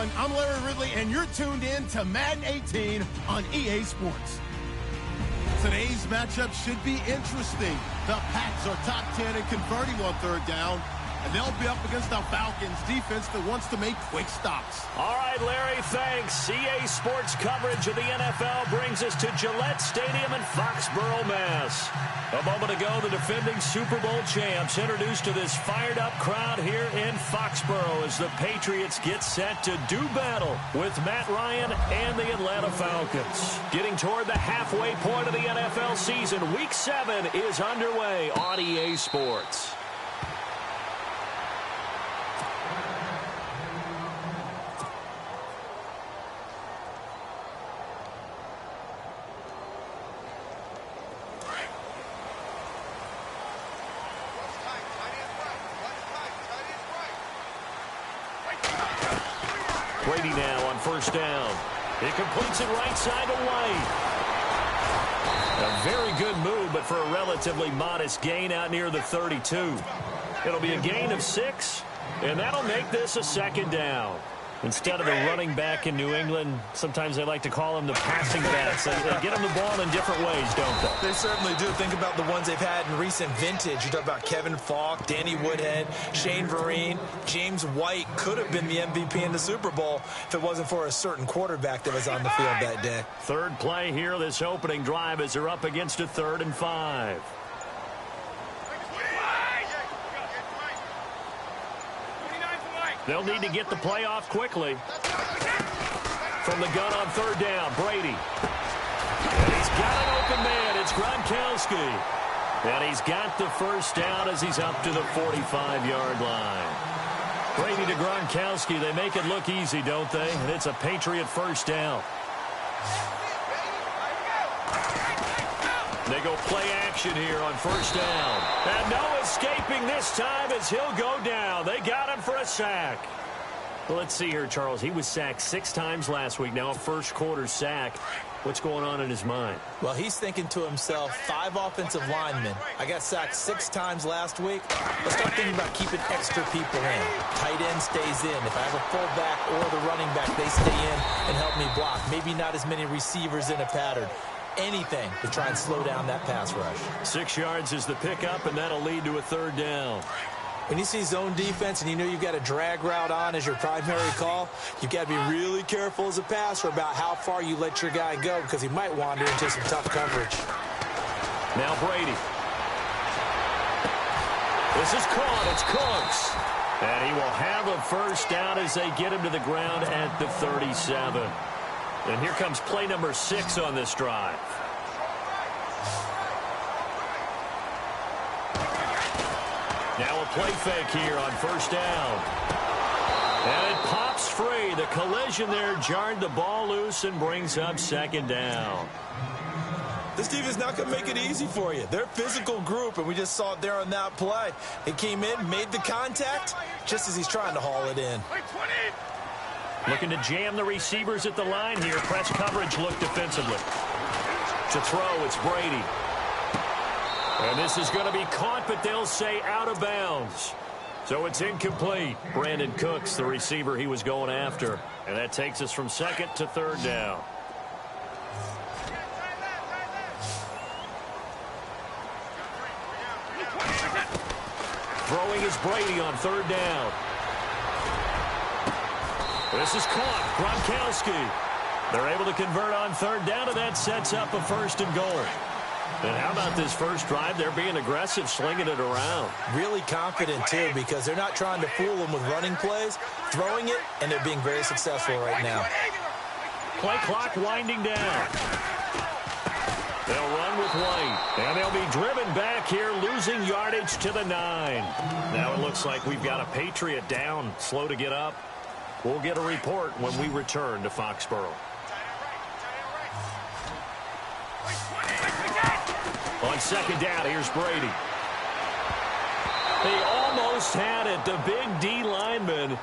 everyone. I'm Larry Ridley, and you're tuned in to Madden 18 on EA Sports. Today's matchup should be interesting. The Pats are top 10 in converting on third down, and they'll be up against the Falcons defense that wants to make quick stops. All right, Larry, thanks. EA Sports coverage of the NFL brings us to Gillette Stadium in Foxborough, Mass. A moment ago, the defending Super Bowl champs introduced to this fired-up crowd here in Foxborough as the Patriots get set to do battle with Matt Ryan and the Atlanta Falcons. Getting toward the halfway point of the NFL season, Week 7 is underway on EA Sports. Brady now on first down. He completes it right side to White. A very good move, but for a relatively modest gain out near the 32. It'll be a gain of 6, and that'll make this a second down. Instead of the running back in New England, sometimes they like to call them the passing backs. They get them the ball in different ways, don't they? They certainly do. Think about the ones they've had in recent vintage. You talk about Kevin Falk, Danny Woodhead, Shane Vereen, James White could have been the MVP in the Super Bowl if it wasn't for a certain quarterback that was on the field that day. Third play here, this opening drive, as they're up against a 3rd and 5. They'll need to get the play off quickly. From the gun on third down, Brady. And he's got an open man. It's Gronkowski. And he's got the first down as he's up to the 45-yard line. Brady to Gronkowski. They make it look easy, don't they? And it's a Patriot first down. They go play action here on first down. And no escaping this time as he'll go down. They got him for a sack. Well, let's see here, Charles. He was sacked 6 times last week. Now a first-quarter sack. What's going on in his mind? Well, he's thinking to himself, 5 offensive linemen. I got sacked 6 times last week. Let's start thinking about keeping extra people in. Tight end stays in. If I have a fullback or the running back, they stay in and help me block. Maybe not as many receivers in a pattern. Anything to try and slow down that pass rush. 6 yards is the pickup, and that'll lead to a 3rd down. When you see zone defense and you know you've got a drag route on as your primary call, you've got to be really careful as a passer about how far you let your guy go because he might wander into some tough coverage. Now Brady. This is caught. It's Cooks. And he will have a first down as they get him to the ground at the 37. And here comes play number 6 on this drive. Now a play fake here on first down. And it pops free. The collision there jarred the ball loose and brings up 2nd down. This team is not going to make it easy for you. They're a physical group, and we just saw it there on that play. It came in, made the contact, just as he's trying to haul it in. Looking to jam the receivers at the line here. Press coverage look defensively. To throw, it's Brady. And this is going to be caught, but they'll say out of bounds. So it's incomplete. Brandon Cooks, the receiver he was going after. And that takes us from 2nd to 3rd down. Throwing is Brady on 3rd down. This is caught. Gronkowski. They're able to convert on 3rd down, and that sets up a 1st and goal. And how about this first drive? They're being aggressive, slinging it around. Really confident, too, because they're not trying to fool them with running plays, throwing it, and they're being very successful right now. Play clock winding down. They'll run with White, and they'll be driven back here, losing yardage to the 9. Now it looks like we've got a Patriot down, slow to get up. We'll get a report when we return to Foxborough. On 2nd down, here's Brady. They almost had it. The big D lineman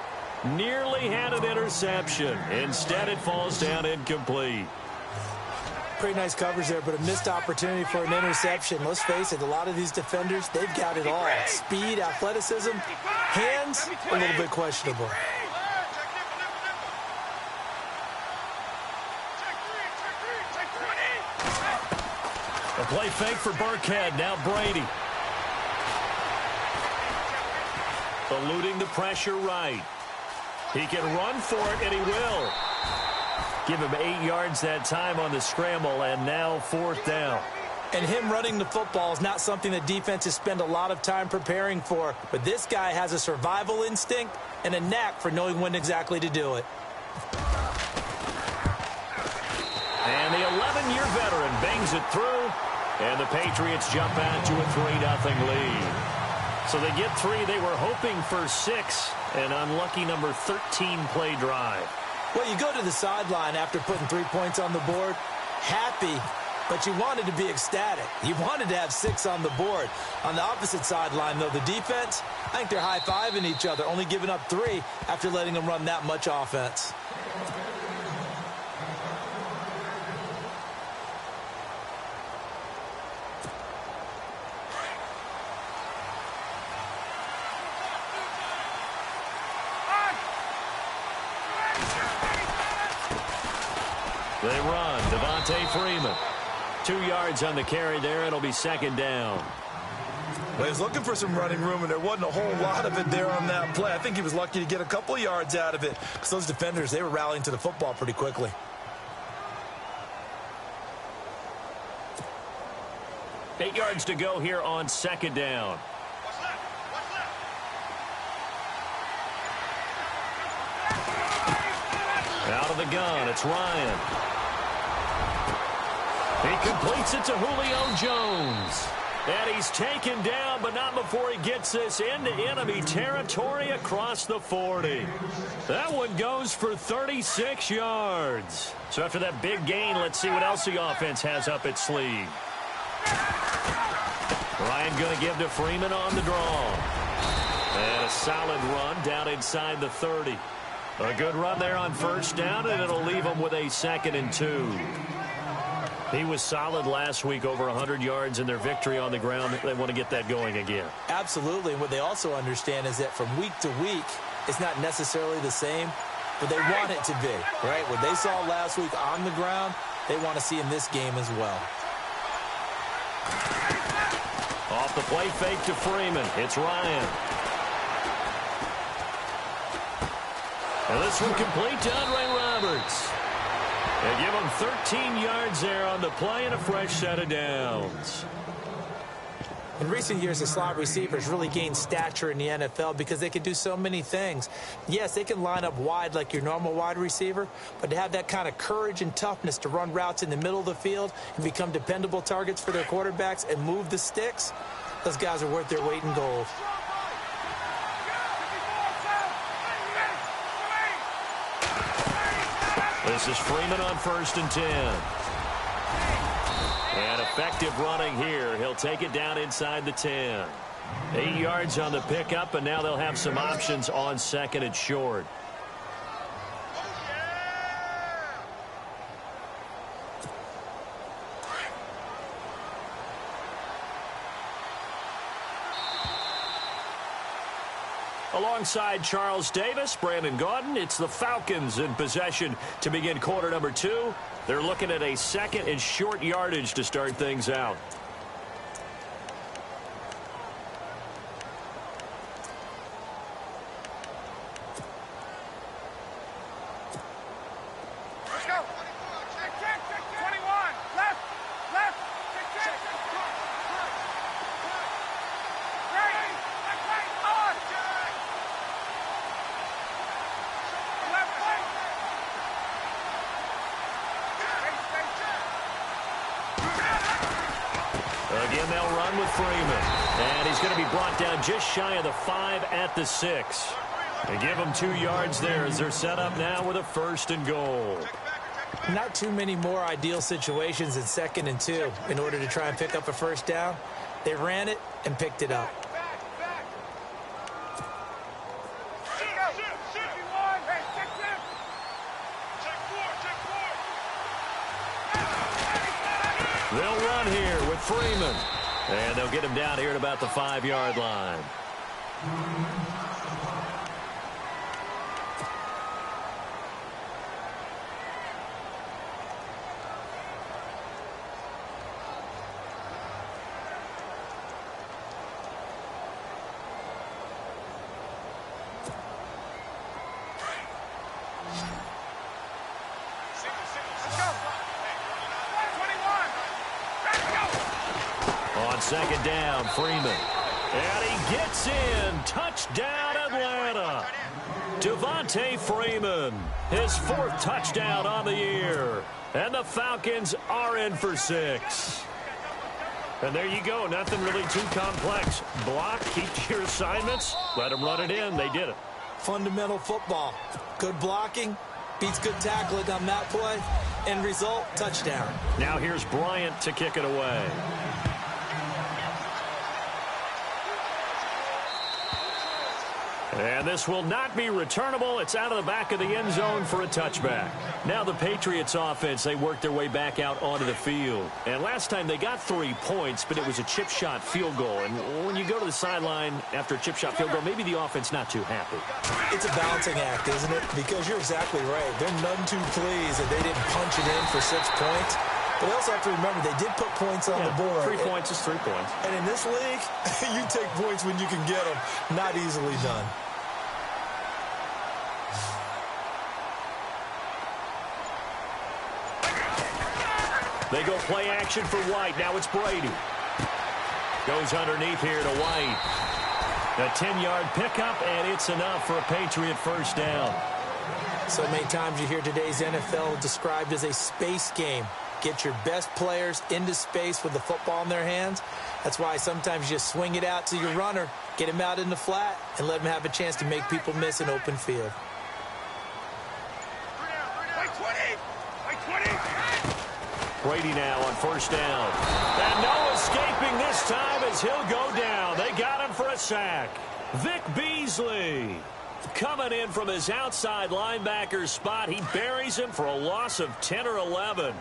nearly had an interception. Instead, it falls down incomplete. Pretty nice coverage there, but a missed opportunity for an interception. Let's face it, a lot of these defenders, they've got it all. Speed, athleticism, hands, a little bit questionable. A play fake for Burkhead. Now Brady. Eluding the pressure right. He can run for it, and he will. Give him 8 yards that time on the scramble, and now 4th down. And him running the football is not something that defenses spend a lot of time preparing for. But this guy has a survival instinct and a knack for knowing when exactly to do it. And the 11-year veteran bangs it through, and the Patriots jump out to a 3-0 lead. So they get 3. They were hoping for 6, an unlucky number 13 play drive. Well, you go to the sideline after putting 3 points on the board, happy, but you wanted to be ecstatic. You wanted to have 6 on the board. On the opposite sideline, though, the defense, I think they're high-fiving each other, only giving up 3 after letting them run that much offense. They run. Devontae Freeman. 2 yards on the carry there. It'll be 2nd down. Well, he was looking for some running room, and there wasn't a whole lot of it there on that play. I think he was lucky to get a couple of yards out of it because those defenders, they were rallying to the football pretty quickly. Eight yards to go here on 2nd down. Out of the gun, it's Ryan. He completes it to Julio Jones. And he's taken down, but not before he gets this into enemy territory across the 40. That one goes for 36 yards. So after that big gain, let's see what else the offense has up its sleeve. Ryan going to give to Freeman on the draw. And a solid run down inside the 30. A good run there on 1st down, and it'll leave him with a 2nd and 2. He was solid last week, over 100 yards in their victory on the ground. They want to get that going again. Absolutely. And what they also understand is that from week to week, it's not necessarily the same, but they want it to be, right? What they saw last week on the ground, they want to see in this game as well. Off the play fake to Freeman. It's Ryan. And this one complete to Andre Roberts. They give him 13 yards there on the play and a fresh set of downs. In recent years, the slot receivers really gained stature in the NFL because they can do so many things. Yes, they can line up wide like your normal wide receiver, but to have that kind of courage and toughness to run routes in the middle of the field and become dependable targets for their quarterbacks and move the sticks, those guys are worth their weight in gold. This is Freeman on 1st and 10. And effective running here. He'll take it down inside the 10. 8 yards on the pickup, and now they'll have some options on 2nd and short. Alongside Charles Davis, Brandon Gaudin, it's the Falcons in possession to begin quarter number 2. They're looking at a 2nd and short yardage to start things out. Again, they'll run with Freeman. And he's going to be brought down just shy of the 5 at the 6. They give him 2 yards there as they're set up now with a 1st and goal. Not too many more ideal situations in 2nd and 2 in order to try and pick up a 1st down. They ran it and picked it up. They'll run here with Freeman. And they'll get him down here at about the 5-yard line. second down, Freeman. And he gets in. Touchdown, Atlanta. Devontae Freeman, his 4th touchdown on the year. And the Falcons are in for 6. And there you go. Nothing really too complex. Block, keep to your assignments, let them run it in. They did it. Fundamental football. Good blocking beats good tackling on that play. End result, touchdown. Now here's Bryant to kick it away. And this will not be returnable. It's out of the back of the end zone for a touchback. Now the Patriots offense, they worked their way back out onto the field. And last time they got 3 points, but it was a chip shot field goal. And when you go to the sideline after a chip shot field goal, maybe the offense not too happy. It's a balancing act, isn't it? Because you're exactly right. They're none too pleased that they didn't punch it in for 6 points. But they also have to remember they did put points on the board. 3 points is 3 points. And in this league, you take points when you can get them. Not easily done. They go play action for White. Now it's Brady. Goes underneath here to White. A 10-yard pickup, and it's enough for a Patriot first down. So many times you hear today's NFL described as a space game. Get your best players into space with the football in their hands. That's why sometimes you just swing it out to your runner, get him out in the flat, and let him have a chance to make people miss an open field. Brady now on first down. And no escaping this time as he'll go down. They got him for a sack. Vic Beasley coming in from his outside linebacker spot. He buries him for a loss of 10 or 11.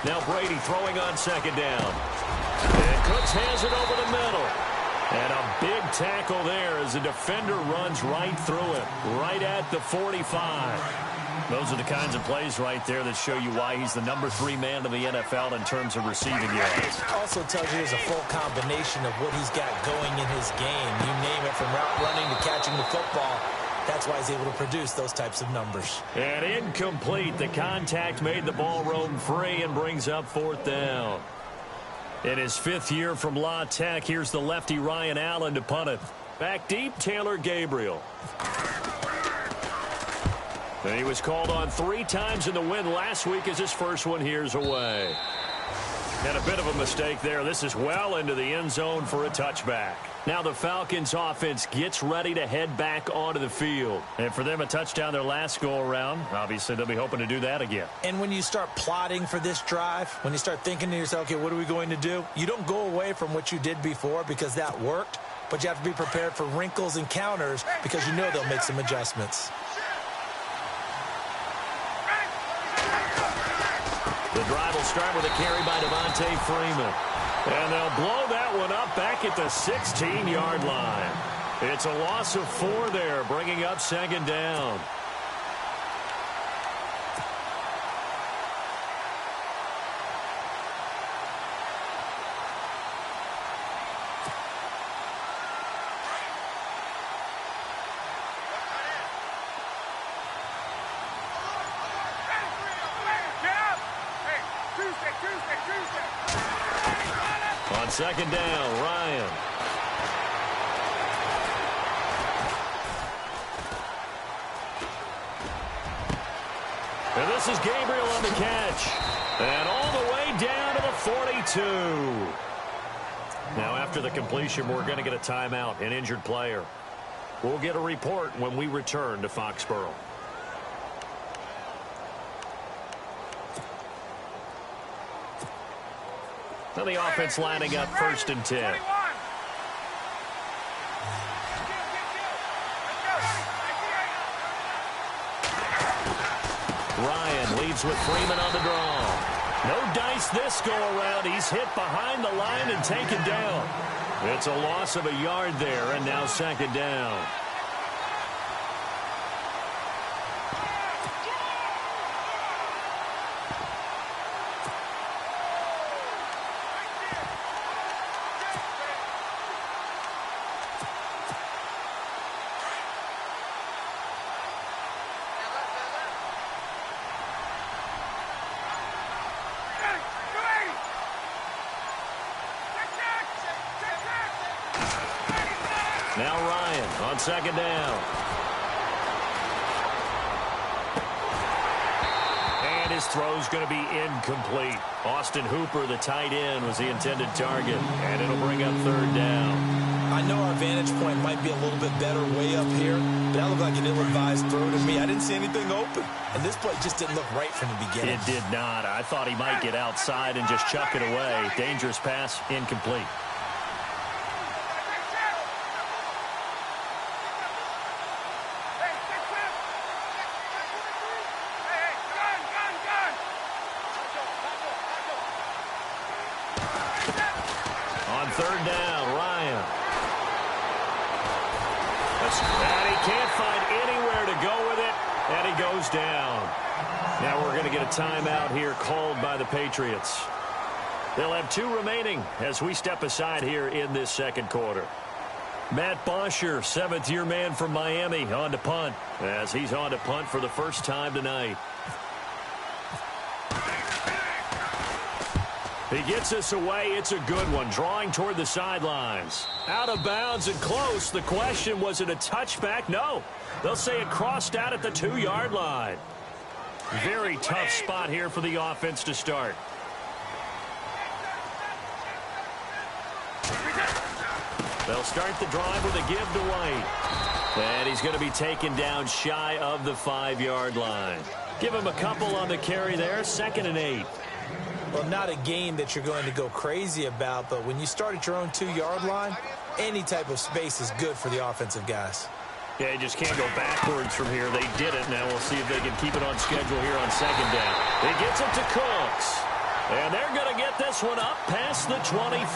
Now Brady throwing on second down. And Cooks has it over the middle. And a big tackle there as the defender runs right through it, right at the 45. Those are the kinds of plays right there that show you why he's the number 3 man in the NFL in terms of receiving yards. Also tells you there's a full combination of what he's got going in his game. You name it, from route running to catching the football. That's why he's able to produce those types of numbers. And incomplete. The contact made the ball roam free and brings up 4th down. In his 5th year from La Tech, here's the lefty Ryan Allen to punt it. Back deep, Taylor Gabriel. And he was called on 3 times in the win last week as his first one here's away. And a bit of a mistake there. This is well into the end zone for a touchback. Now the Falcons offense gets ready to head back onto the field. And for them, a touchdown their last go-around. Obviously, they'll be hoping to do that again. And when you start plotting for this drive, when you start thinking to yourself, okay, what are we going to do? You don't go away from what you did before because that worked, but you have to be prepared for wrinkles and counters because you know they'll make some adjustments. The drive will start with a carry by Devontae Freeman. And they'll blow that one up back at the 16-yard line. It's a loss of 4 there, bringing up second down. On second down, Ryan. And this is Gabriel on the catch. And all the way down to the 42. Now, after the completion, we're going to get a timeout, an injured player. We'll get a report when we return to Foxborough. Now the offense lining up 1st and 10. Ryan leads with Freeman on the draw. No dice this go around. He's hit behind the line and taken down. It's a loss of a yard there, and now second down. Now Ryan on second down. And his throw's going to be incomplete. Austin Hooper, the tight end, was the intended target. And it'll bring up third down. I know our vantage point might be a little bit better way up here, but that looked like an ill-advised throw to me. I didn't see anything open, and this play just didn't look right from the beginning. It did not. I thought he might get outside and just chuck it away. Dangerous pass, incomplete. On third down, Ryan. And he can't find anywhere to go with it, and he goes down. Now we're going to get a timeout here called by the Patriots. They'll have 2 remaining as we step aside here in this second quarter. Matt Bosher, 7th-year man from Miami, on to punt, as he's on to punt for the first time tonight. He gets us away. It's a good one. Drawing toward the sidelines. Out of bounds and close. The question, was it a touchback? No. They'll say it crossed out at the 2-yard line. Very tough spot here for the offense to start. They'll start the drive with a give to White. And he's going to be taken down shy of the 5-yard line. Give him a couple on the carry there. 2nd and 8. Well, not a game that you're going to go crazy about, but when you start at your own 2-yard line, any type of space is good for the offensive guys. Yeah, you just can't go backwards from here. They did it. Now we'll see if they can keep it on schedule here on 2nd down. He gets it to Cooks. And they're going to get this one up past the 25.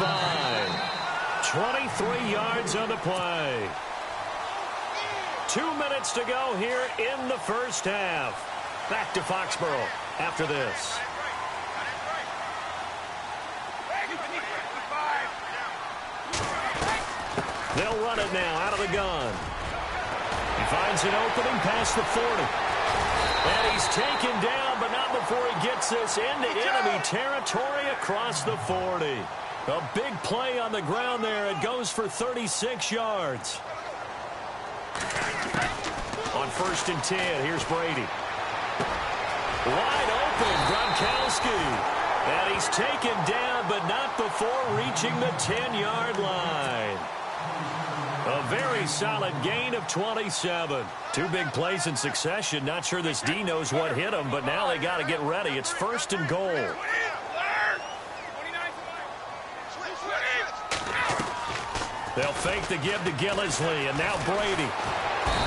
23 yards on the play. 2 minutes to go here in the first half. Back to Foxborough after this. They'll run it now out of the gun. He finds an opening past the 40. And he's taken down, but not before he gets this into enemy territory across the 40. A big play on the ground there. It goes for 36 yards. On 1st and 10, here's Brady. Wide open, Gronkowski. And he's taken down, but not before reaching the 10-yard line. A very solid gain of 27. 2 big plays in succession. Not sure this D knows what hit him, but now they got to get ready. It's 1st and goal. They'll fake the give to Gillisley, and now Brady.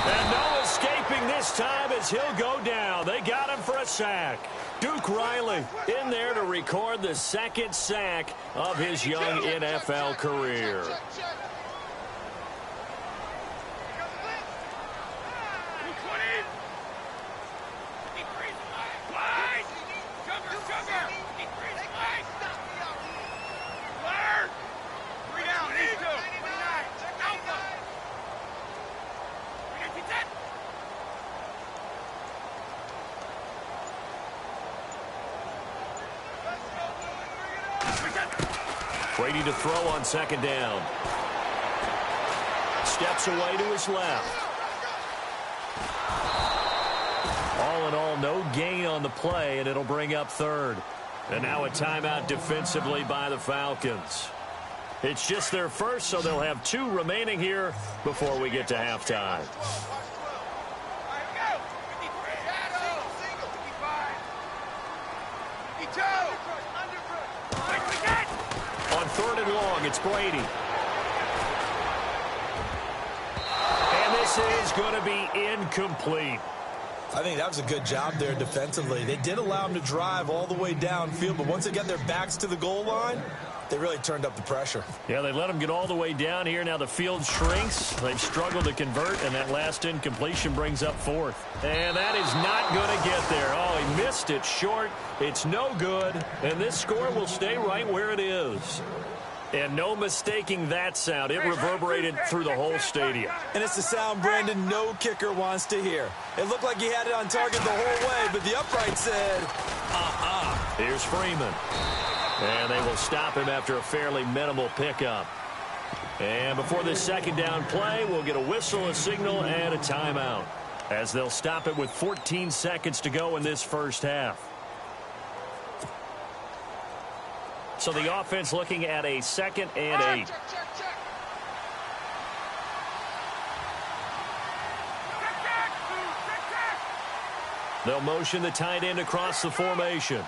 And no escaping this time as he'll go down. They got him for a sack. Duke Riley in there to record the 2nd sack of his young NFL career. Brady to throw on 2nd down. Steps away to his left. All in all, no gain on the play, and it'll bring up 3rd. And now a timeout defensively by the Falcons. It's just their first, so they'll have 2 remaining here before we get to halftime. On 3rd and long, it's Brady. And this is going to be incomplete. I think that was a good job there defensively. They did allow them to drive all the way downfield, but once they got their backs to the goal line, they really turned up the pressure. Yeah, they let them get all the way down here. Now the field shrinks. They've struggled to convert, and that last incompletion brings up 4th. And that is not going to get there. Oh, he missed it short. It's no good, and this score will stay right where it is. And no mistaking that sound. It reverberated through the whole stadium. And it's the sound, Brandon, no kicker wants to hear. It looked like he had it on target the whole way, but the upright said, Here's Freeman. And they will stop him after a fairly minimal pickup. And before this second down play, we'll get a whistle, a signal, and a timeout, as they'll stop it with 14 seconds to go in this first half. So the offense looking at a 2nd and 8. They'll motion the tight end across the formation.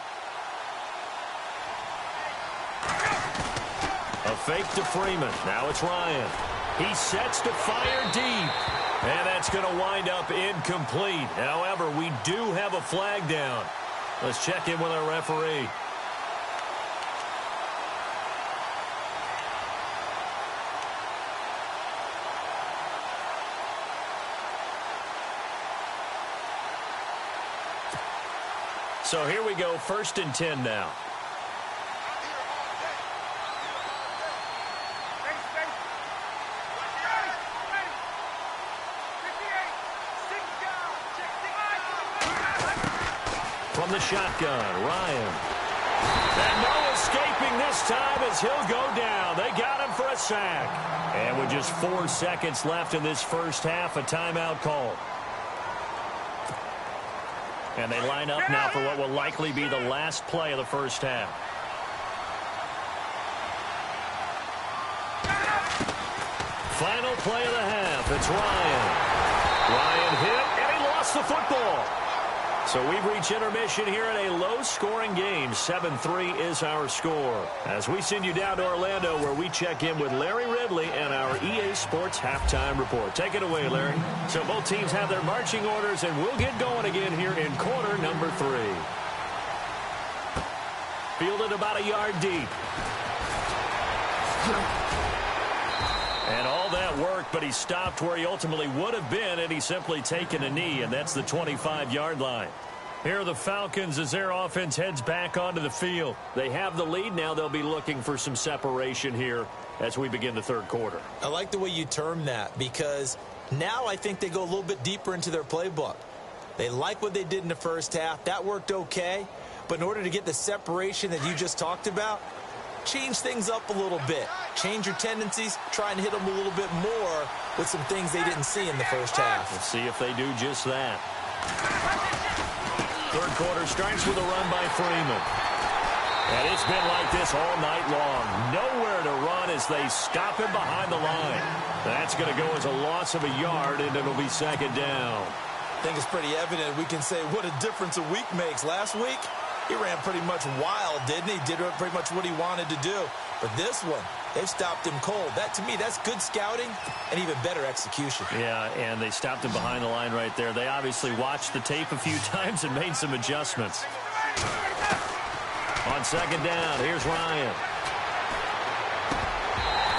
A fake to Freeman. Now it's Ryan. He sets to fire deep. And that's going to wind up incomplete. However, we do have a flag down. Let's check in with our referee. So here we go, 1st and 10 now. From the shotgun, Ryan. And no escaping this time as he'll go down. They got him for a sack. And with just 4 seconds left in this first half, a timeout call. And they line up now for what will likely be the last play of the first half. Final play of the half. It's Ryan. Ryan hit, and he lost the football. So we've reached intermission here in a low-scoring game. 7-3 is our score. As we send you down to Orlando, where we check in with Larry Ridley and our EA Sports Halftime Report. Take it away, Larry. So both teams have their marching orders, and we'll get going again here in quarter number 3. Fielded about a yard deep. And all that work, but he stopped where he ultimately would have been had he simply taken a knee, and that's the 25-yard line. Here are the Falcons as their offense heads back onto the field. They have the lead. Now they'll be looking for some separation here as we begin the third quarter. I like the way you term that, because now I think they go a little bit deeper into their playbook. They like what they did in the first half. That worked okay. But in order to get the separation that you just talked about, change things up a little bit. Change your tendencies. Try and hit them a little bit more with some things they didn't see in the first half. Let's see if they do just that. Third quarter starts with a run by Freeman. And it's been like this all night long. Nowhere to run as they stop him behind the line. That's going to go as a loss of a yard, and it'll be second down. I think it's pretty evident. We can say what a difference a week makes. Last week, he ran pretty much wild, didn't he? Did pretty much what he wanted to do. But this one, they've stopped him cold. That, to me, that's good scouting and even better execution. Yeah, and they stopped him behind the line right there. They obviously watched the tape a few times and made some adjustments. On second down, here's Ryan.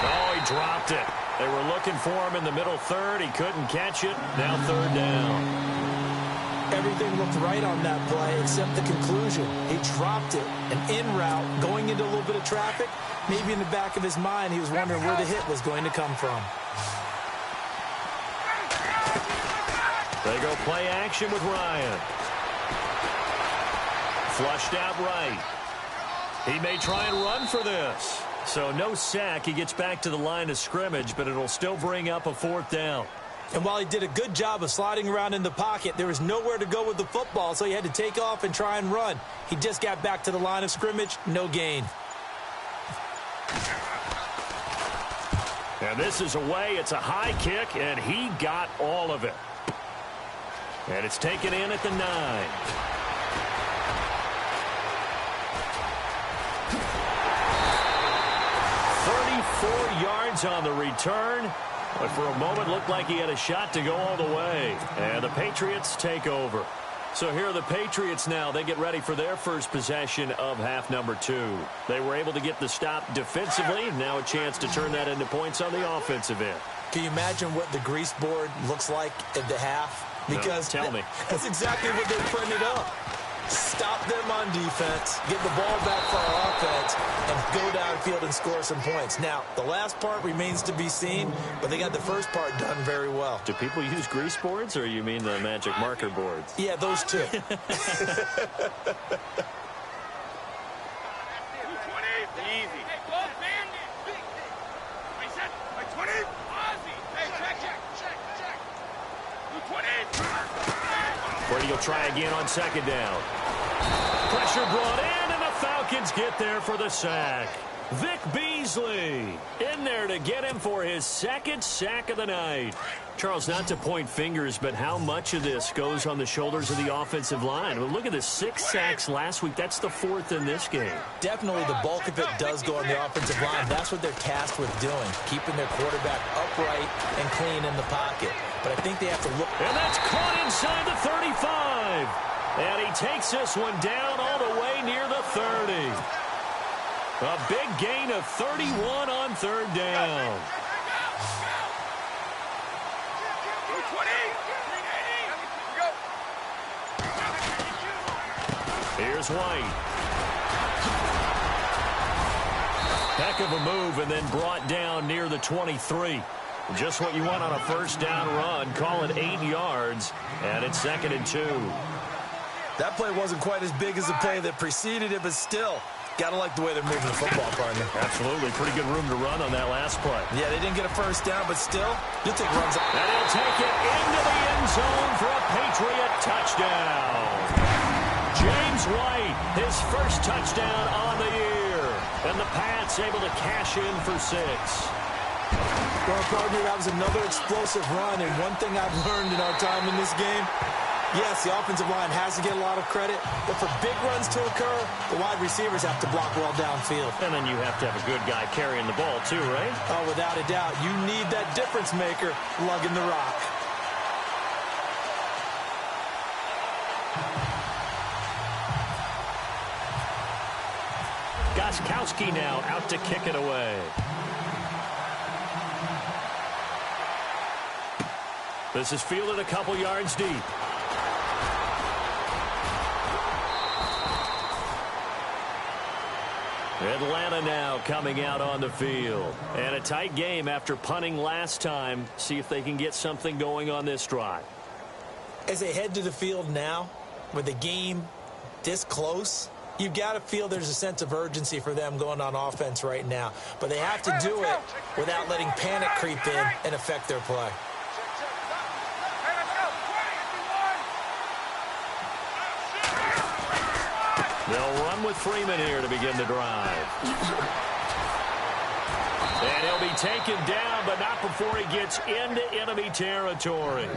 Oh, he dropped it. They were looking for him in the middle third. He couldn't catch it. Now third down. Everything looked right on that play except the conclusion. He dropped it. An in route, going into a little bit of traffic. Maybe in the back of his mind, he was wondering where the hit was going to come from. They go play action with Ryan. Flushed out right. He may try and run for this. So no sack. He gets back to the line of scrimmage, but it'll still bring up a fourth down. And while he did a good job of sliding around in the pocket, there was nowhere to go with the football, so he had to take off and try and run. He just got back to the line of scrimmage, no gain. And this is away. It's a high kick, and he got all of it. And it's taken in at the 9. Yards on the return, but for a moment looked like he had a shot to go all the way. And the Patriots take over. So here are the Patriots now. They get ready for their first possession of half number 2. They were able to get the stop defensively. Now a chance to turn that into points on the offensive end. Can you imagine what the grease board looks like at the half? Because no, tell me. That's exactly what they printed up. Stop them on defense, get the ball back for our offense, and go downfield and score some points. Now, the last part remains to be seen, but they got the first part done very well. Do people use grease boards, or you mean the magic marker boards? Yeah, those two. He'll try again on second down. Pressure brought in, and the Falcons get there for the sack. Vic Beasley in there to get him for his second sack of the night. Charles, not to point fingers, but how much of this goes on the shoulders of the offensive line? Well, look at the 6 sacks last week. That's the 4th in this game. Definitely the bulk of it does go on the offensive line. That's what they're tasked with doing, keeping their quarterback upright and clean in the pocket. But I think they have to look. And that's caught inside the 35. And he takes this one down all the way near the 30. A big gain of 31 on 3rd down. Here's White. Heck of a move, and then brought down near the 23. Just what you want on a 1st down run. Call it 8 yards, and it's 2nd and 2. That play wasn't quite as big as the play that preceded it, but still, gotta like the way they're moving the football, partner. Absolutely. Pretty good room to run on that last play. Yeah, they didn't get a 1st down, but still, you'll take runs. And he'll take it into the end zone for a Patriot touchdown. James White, his first touchdown on the year. And the Pats able to cash in for 6. Well, partner, that was another explosive run, and one thing I've learned in our time in this game, yes, the offensive line has to get a lot of credit, but for big runs to occur, the wide receivers have to block well downfield. And then you have to have a good guy carrying the ball too, right? Oh, without a doubt. You need that difference maker lugging the rock. Gostkowski now out to kick it away. This is fielded a couple yards deep. Atlanta now coming out on the field. And a tight game after punting last time. See if they can get something going on this drive. As they head to the field now, with the game this close, you've got to feel there's a sense of urgency for them going on offense right now. But they have to do it without letting panic creep in and affect their play. They'll run with Freeman here to begin the drive. And he'll be taken down, but not before he gets into enemy territory.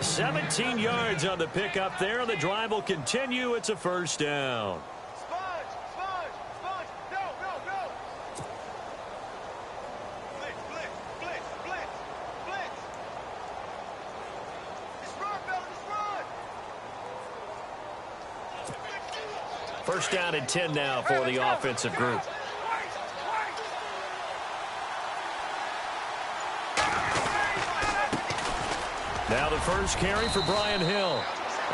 17 yards on the pickup there, and the drive will continue. It's a 1st down. First down and 10 now for the offensive group. Now the first carry for Brian Hill.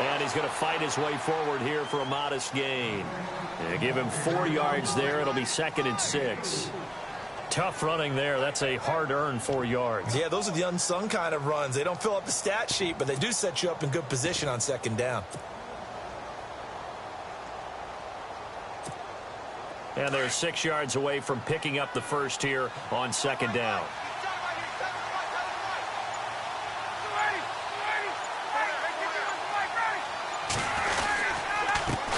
And he's going to fight his way forward here for a modest gain. Give him 4 yards there. It'll be 2nd and 6. Tough running there. That's a hard-earned 4 yards. Yeah, those are the unsung kind of runs. They don't fill up the stat sheet, but they do set you up in good position on 2nd down. And they're 6 yards away from picking up the first here on 2nd down.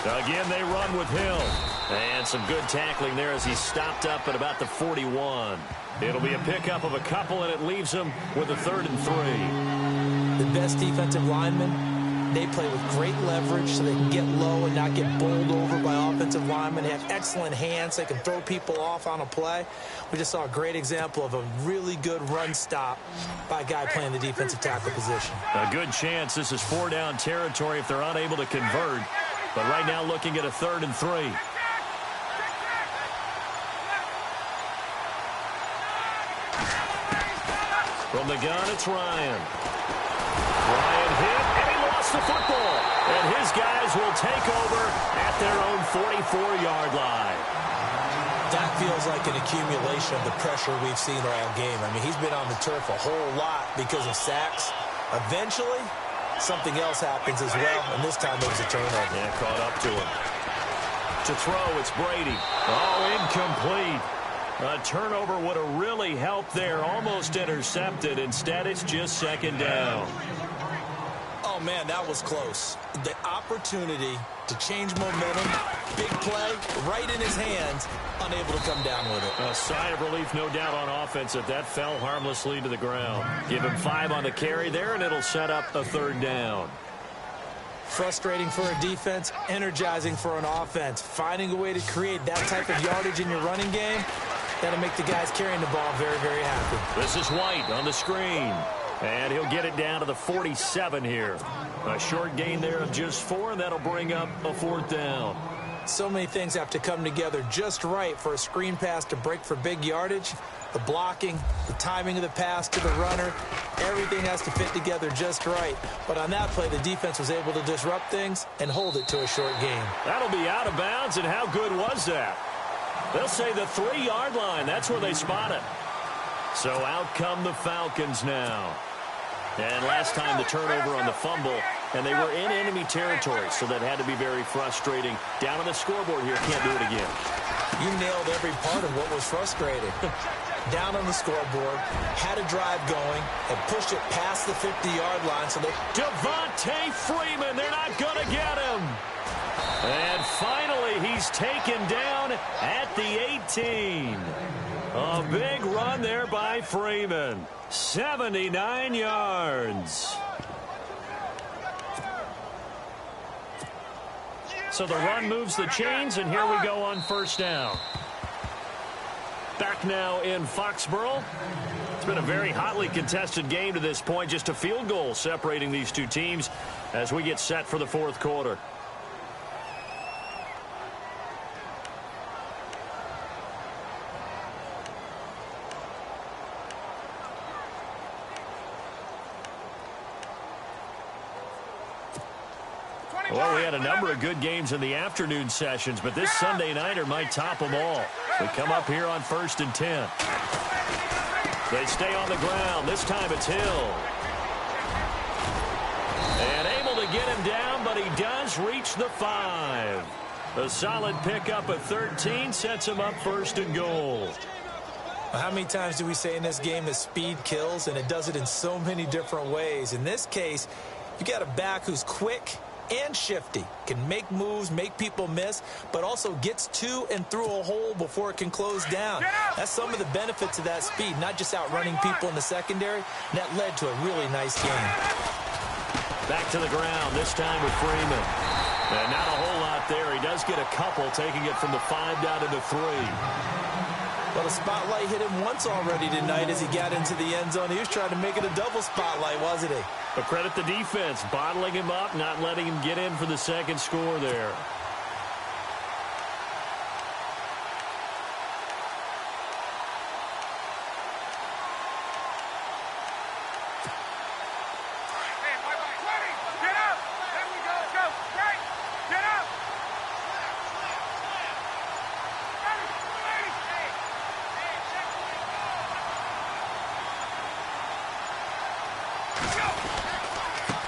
Again, they run with Hill. And some good tackling there as he stopped up at about the 41. It'll be a pickup of a couple, and it leaves him with a 3rd and 3. The best defensive linemen, they play with great leverage so they can get low and not get bowled over by offensive linemen. They have excellent hands. They can throw people off on a play. We just saw a great example of a really good run stop by a guy playing the defensive tackle position. A good chance this is 4-down territory if they're unable to convert. But right now looking at a 3rd and 3. From the gun, it's Ryan. Ryan hit, and he lost the football. And his guys will take over at their own 44-yard line. That feels like an accumulation of the pressure we've seen all game. I mean, he's been on the turf a whole lot because of sacks. Eventually, something else happens as well, and this time it was a turnover. Yeah, caught up to him. To throw, it's Brady. Oh, incomplete. A turnover would have really helped there. Almost intercepted. Instead, it's just 2nd down. Oh, man, that was close. The opportunity to change momentum, big play, right in his hands, unable to come down with it. A sigh of relief, no doubt, on offense that fell harmlessly to the ground. Give him 5 on the carry there, and it'll set up a 3rd down. Frustrating for a defense, energizing for an offense. Finding a way to create that type of yardage in your running game, that'll make the guys carrying the ball very, very happy. This is White on the screen. And he'll get it down to the 47 here. A short gain there of just 4, and that'll bring up a 4th down. So many things have to come together just right for a screen pass to break for big yardage. The blocking, the timing of the pass to the runner, everything has to fit together just right. But on that play, the defense was able to disrupt things and hold it to a short gain. That'll be out of bounds, and how good was that? They'll say the 3-yard line. That's where they spot it. So out come the Falcons now. And last time the turnover on the fumble, and they were in enemy territory, so that had to be very frustrating. Down on the scoreboard here, can't do it again. You nailed every part of what was frustrating. Down on the scoreboard, had a drive going, and pushed it past the 50-yard line. So they Devontae Freeman, they're not going to get him. And finally, he's taken down at the 18. A big run there by Freeman. 79 yards. So the run moves the chains, and here we go on 1st down. Back now in Foxborough. It's been a very hotly contested game to this point. Just a field goal separating these two teams as we get set for the 4th quarter. Well, we had a number of good games in the afternoon sessions, but this Sunday nighter might top them all. We come up here on 1st and 10. They stay on the ground. This time it's Hill. And able to get him down, but he does reach the 5. A solid pickup at 13 sets him up 1st and goal. How many times do we say in this game that speed kills, and it does it in so many different ways? In this case, you got a back who's quick and shifty, can make moves, make people miss, but also gets to and through a hole before it can close down. That's some of the benefits of that speed, not just outrunning people in the secondary. And that led to a really nice game. Back to the ground, this time with Freeman. And not a whole lot there. He does get a couple, taking it from the 5 down to the 3. Well, the spotlight hit him once already tonight as he got into the end zone. He was trying to make it a double spotlight, wasn't he? But credit the defense, bottling him up, not letting him get in for the 2nd score there.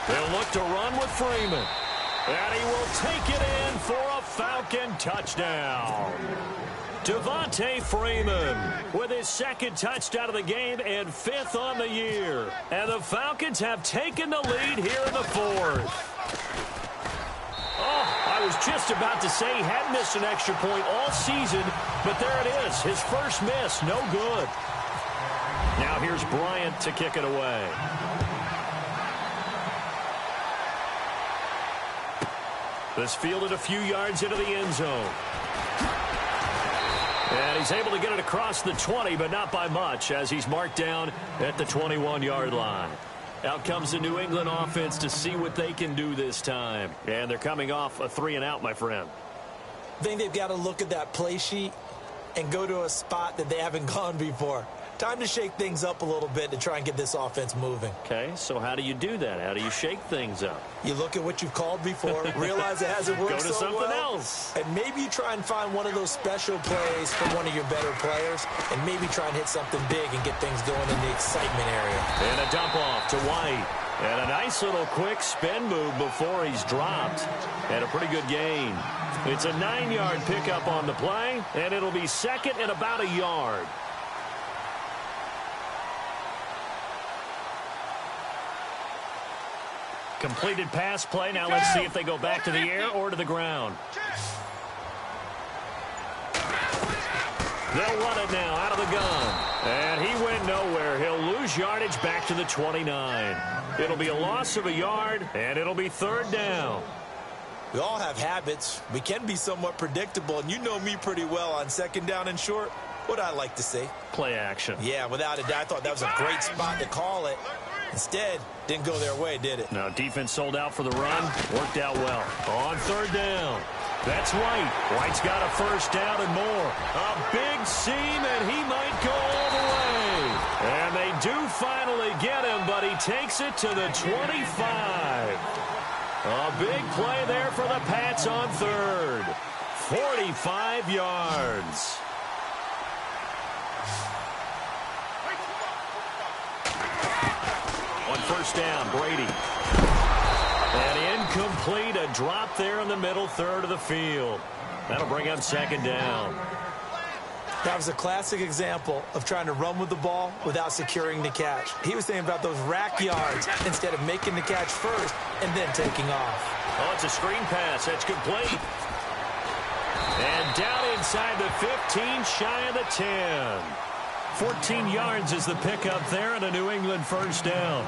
They'll look to run with Freeman. And he will take it in for a Falcon touchdown. Devontae Freeman with his 2nd touchdown of the game and 5th on the year. And the Falcons have taken the lead here in the 4th. Oh, I was just about to say he hadn't missed an extra point all season, but there it is. His first miss, no good. Now here's Bryant to kick it away. This fielded a few yards into the end zone. And he's able to get it across the 20, but not by much, as he's marked down at the 21-yard line. Out comes the New England offense to see what they can do this time. And they're coming off a 3-and-out, my friend. I think they've got to look at that play sheet and go to a spot that they haven't gone before. Time to shake things up a little bit to try and get this offense moving. Okay, so how do you do that? How do you shake things up? You look at what you've called before, realize it hasn't worked so well. Go to something else. And maybe you try and find one of those special plays from one of your better players, and maybe try and hit something big and get things going in the excitement area. And a dump off to White. And a nice little quick spin move before he's dropped. And a pretty good gain. It's a 9-yard pickup on the play, and it'll be 2nd and about a yard. Completed pass play. Now let's see if they go back to the air or to the ground. They'll run it now out of the gun. And he went nowhere. He'll lose yardage back to the 29. It'll be a loss of a yard, and it'll be third down. We all have habits. We can be somewhat predictable, and you know me pretty well on second down and short. What I like to say? Play action. Yeah, without a doubt. I thought that was a great spot to call it. Instead, didn't go their way, did it? Now, defense sold out for the run. Worked out well. On third down. That's White. White's got a first down and more. A big seam, and he might go all the way. And they do finally get him, but he takes it to the 25. A big play there for the Pats on third. 45 yards. On first down, Brady. And incomplete, a drop there in the middle third of the field. That'll bring up second down. That was a classic example of trying to run with the ball without securing the catch. He was thinking about those rack yards instead of making the catch first and then taking off. Oh, it's a screen pass. That's complete. And down inside the 15, shy of the 10. 14 yards is the pickup there and a New England first down.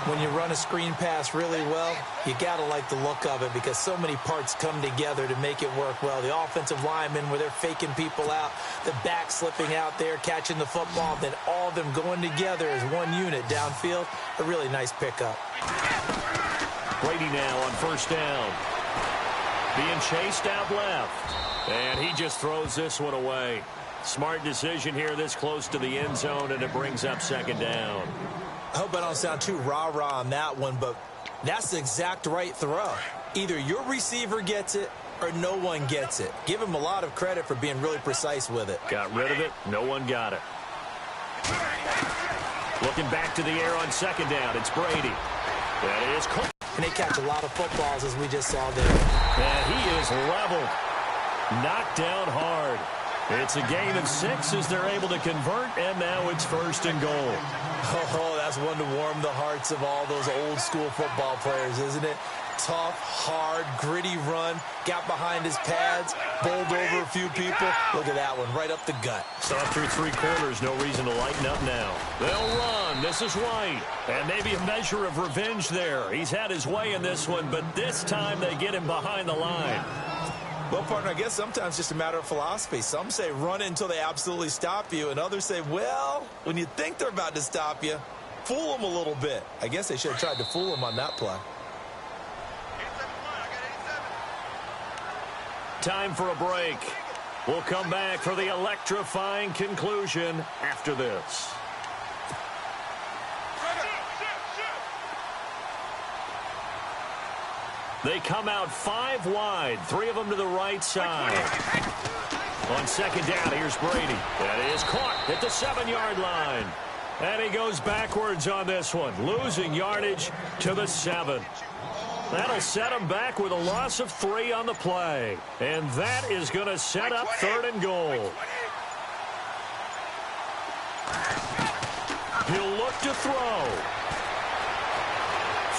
When you run a screen pass really well, you got to like the look of it because so many parts come together to make it work well. The offensive linemen where they're faking people out, the back slipping out there, catching the football, then all of them going together as one unit downfield. A really nice pickup. Brady now on first down. Being chased out left. And he just throws this one away. Smart decision here this close to the end zone, and it brings up second down. I hope I don't sound too rah-rah on that one, but that's the exact right throw. Either your receiver gets it or no one gets it. Give him a lot of credit for being really precise with it. Got rid of it. No one got it. Looking back to the air on second down. It's Brady. That is Cook. And they catch a lot of footballs, as we just saw there. And he is leveled. Knocked down hard. It's a gain of 6 as they're able to convert, and now it's first and goal. Oh, that's one to warm the hearts of all those old-school football players, isn't it? Tough, hard, gritty run, got behind his pads, bowled over a few people. Look at that one, right up the gut. So through 3 quarters, no reason to lighten up now. They'll run. This is White. And maybe a measure of revenge there. He's had his way in this one, but this time they get him behind the line. Well, partner, I guess sometimes it's just a matter of philosophy. Some say run until they absolutely stop you, and others say, well, when you think they're about to stop you, fool them a little bit. I guess they should have tried to fool them on that play. Time for a break. We'll come back for the electrifying conclusion after this. They come out 5 wide, 3 of them to the right side. On second down, here's Brady. That is caught at the 7-yard line. And he goes backwards on this one, losing yardage to the 7. That'll set him back with a loss of 3 on the play. And that is going to set up third and goal. He'll look to throw.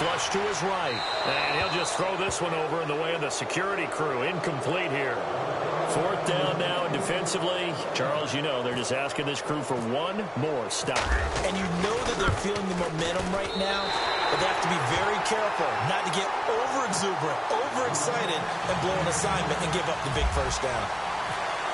Flush to his right. And he'll just throw this one over in the way of the security crew. Incomplete here. Fourth down now, and defensively, Charles, you know, they're just asking this crew for one more stop. And you know that they're feeling the momentum right now, but they have to be very careful not to get over-exuberant, overexcited, and blow an assignment and give up the big first down.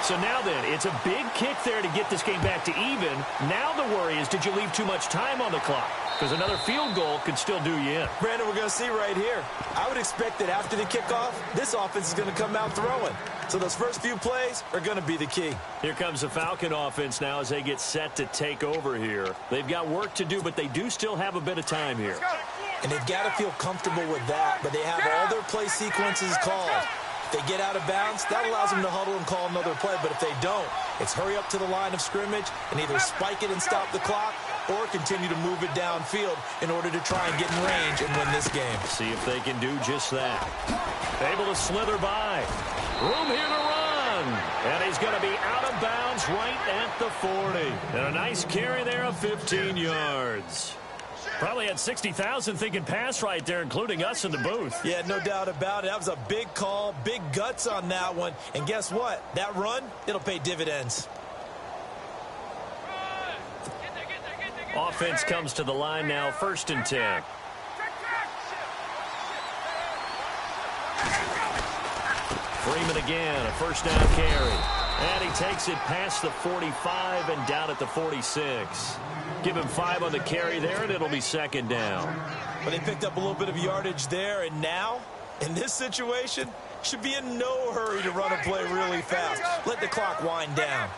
So now then, it's a big kick there to get this game back to even. Now the worry is, did you leave too much time on the clock? Because another field goal could still do you in. Brandon, we're going to see right here. I would expect that after the kickoff, this offense is going to come out throwing. So those first few plays are going to be the key. Here comes the Falcon offense now as they get set to take over here. They've got work to do, but they do still have a bit of time here. And they've got to feel comfortable with that, but they have all their play sequences called. If they get out of bounds, that allows them to huddle and call another play. But if they don't, it's hurry up to the line of scrimmage and either spike it and stop the clock or continue to move it downfield in order to try and get in range and win this game. See if they can do just that. Able to slither by. Room here to run. And he's going to be out of bounds right at the 40. And a nice carry there of 15 yards. Probably had 60,000 thinking pass right there, including us in the booth. Yeah, no doubt about it. That was a big call, big guts on that one. And guess what? That run, it'll pay dividends. Offense comes to the line now, 1st and 10. Freeman again, a 1st down carry. And he takes it past the 45 and down at the 46. Give him 5 on the carry there, and it'll be 2nd down. But they picked up a little bit of yardage there, and now, in this situation, should be in no hurry to run a play really fast. Let the clock wind down.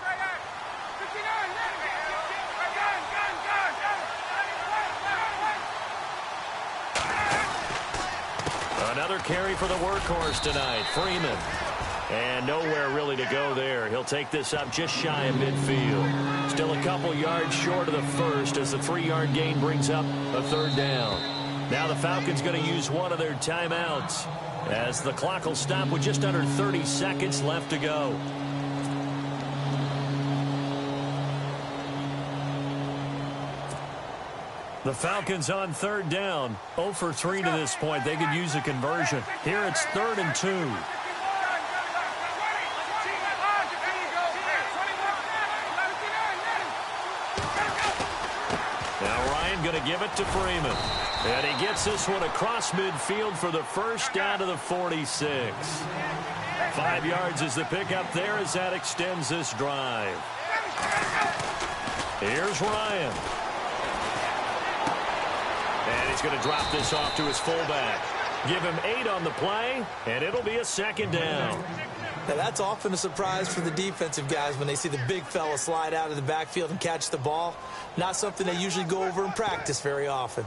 Another carry for the workhorse tonight, Freeman. And nowhere really to go there. He'll take this up just shy of midfield. Still a couple yards short of the first as the 3-yard gain brings up a 3rd down. Now the Falcons going to use one of their timeouts as the clock will stop with just under 30 seconds left to go. The Falcons on 3rd down. 0 for 3 to this point. They could use a conversion. Here it's 3rd and 2. Now Ryan going to give it to Freeman. And he gets this one across midfield for the 1st down to the 46. 5 yards is the pickup there as that extends this drive. Here's Ryan. And he's going to drop this off to his fullback. Give him 8 on the play, and it'll be a 2nd down. Now, that's often a surprise for the defensive guys when they see the big fella slide out of the backfield and catch the ball. Not something they usually go over in practice very often.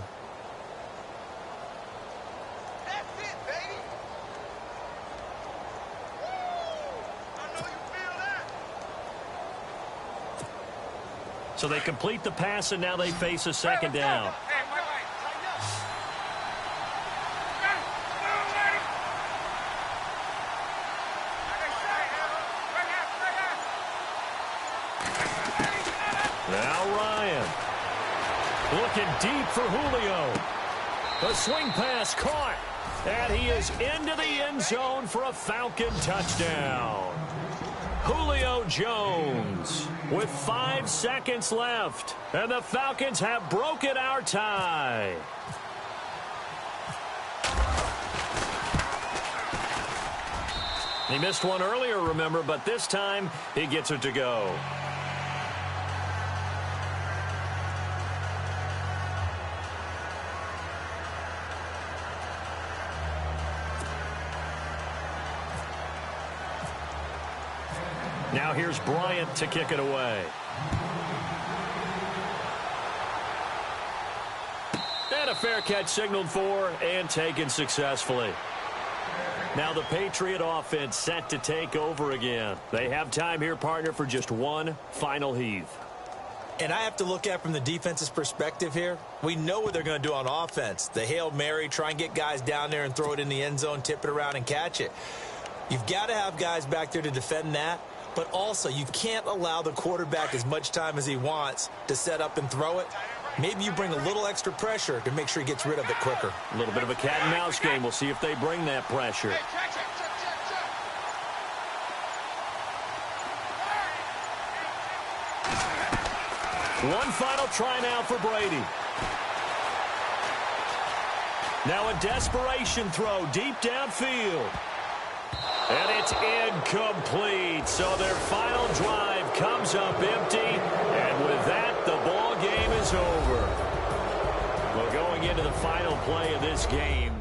So they complete the pass, and now they face a 2nd down. Now Ryan. Looking deep for Julio. A swing pass caught. And he is into the end zone for a Falcon touchdown. Julio Jones with 5 seconds left. And the Falcons have broken our tie. He missed one earlier, remember, but this time he gets it to go. Now here's Bryant to kick it away. And a fair catch signaled for and taken successfully. Now the Patriot offense set to take over again. They have time here, partner, for just one final heave. And I have to look at from the defense's perspective here. We know what they're going to do on offense. The Hail Mary, try and get guys down there and throw it in the end zone, tip it around and catch it. You've got to have guys back there to defend that. But also, you can't allow the quarterback as much time as he wants to set up and throw it. Maybe you bring a little extra pressure to make sure he gets rid of it quicker. A little bit of a cat and mouse game. We'll see if they bring that pressure. One final try now for Brady. Now a desperation throw deep downfield. And it's incomplete. So their final drive comes up empty. And with that, the ball game is over. Well, going into the final play of this game,